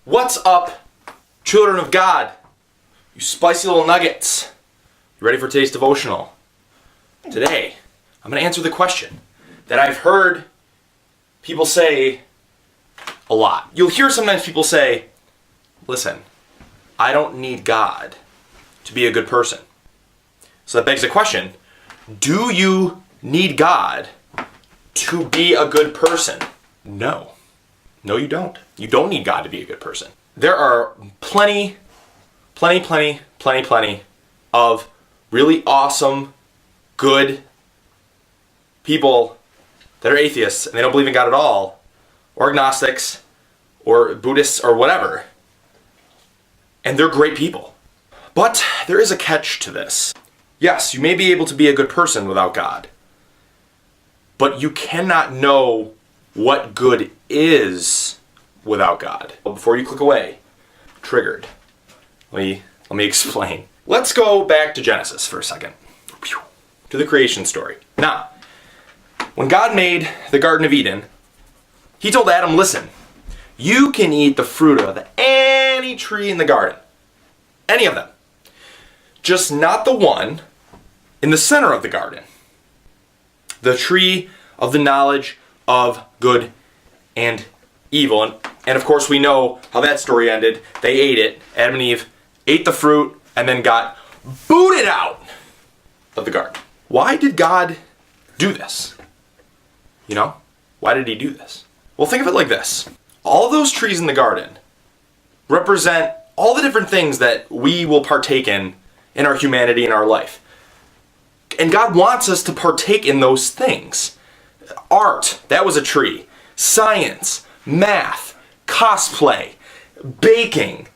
What's up, children of God? You spicy little nuggets. You ready for today's devotional? Today, I'm going to answer the question that I've heard people say a lot. You'll hear sometimes people say, listen, I don't need God to be a good person. So that begs the question, do you need God to be a good person? No. No, you don't. You don't need God to be a good person. There are plenty of really awesome, good people that are atheists and they don't believe in God at all, or agnostics, or Buddhists, or whatever. And they're great people. But there is a catch to this. Yes, you may be able to be a good person without God, but you cannot know what good is without God. Before you click away, triggered. Let me explain. Let's go back to Genesis for a second. To the creation story. Now, when God made the Garden of Eden, he told Adam, listen, you can eat the fruit of any tree in the garden. Any of them. Just not the one in the center of the garden. The tree of the knowledge of good and evil. And of course we know how that story ended. They ate it. Adam and Eve ate the fruit and then got booted out of the garden. Why did God do this? You know? Why did he do this? Well, think of it like this. All those trees in the garden represent all the different things that we will partake in our humanity, in our life. And God wants us to partake in those things. Art, that was a tree. Science, math, cosplay, baking,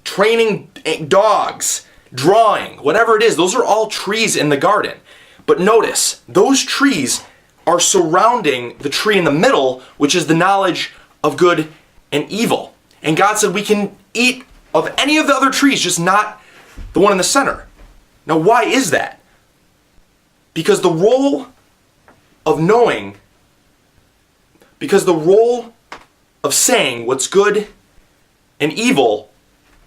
training dogs, drawing, whatever it is, those are all trees in the garden. But notice, those trees are surrounding the tree in the middle, which is the knowledge of good and evil. And God said we can eat of any of the other trees, just not the one in the center. Now, why is that? Because the role of saying what's good and evil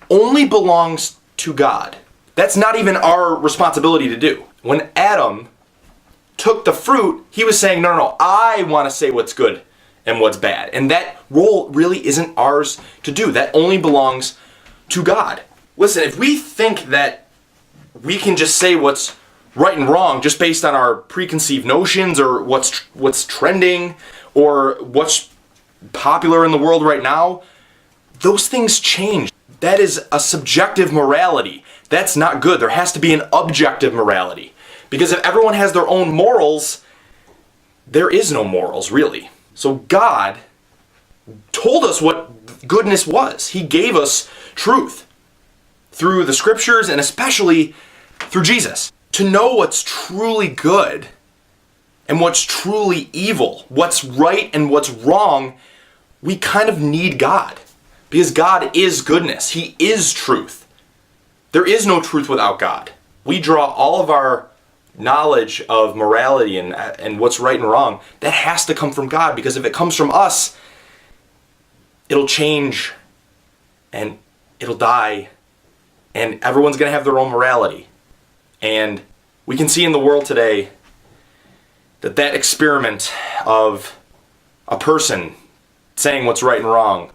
only belongs to God. That's not even our responsibility to do. When Adam took the fruit, he was saying, no, I want to say what's good and what's bad. And that role really isn't ours to do. That only belongs to God. Listen, if we think that we can just say what's right and wrong just based on our preconceived notions or what's trending or what's popular in the world right now, those things change. That is a subjective morality. That's not good. There has to be an objective morality. Because if everyone has their own morals, there is no morals, really. So God told us what goodness was. He gave us truth through the scriptures and especially through Jesus. To know what's truly good and what's truly evil, what's right and what's wrong, we kind of need God. Because God is goodness. He is truth. There is no truth without God. We draw all of our knowledge of morality and what's right and wrong, that has to come from God, because if it comes from us, it'll change and it'll die and everyone's going to have their own morality. And we can see in the world today that experiment of a person saying what's right and wrong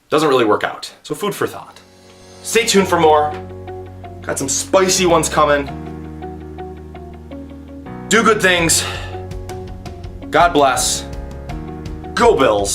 doesn't really work out. So food for thought. Stay tuned for more. Got some spicy ones coming. Do good things. God bless. Go Bills.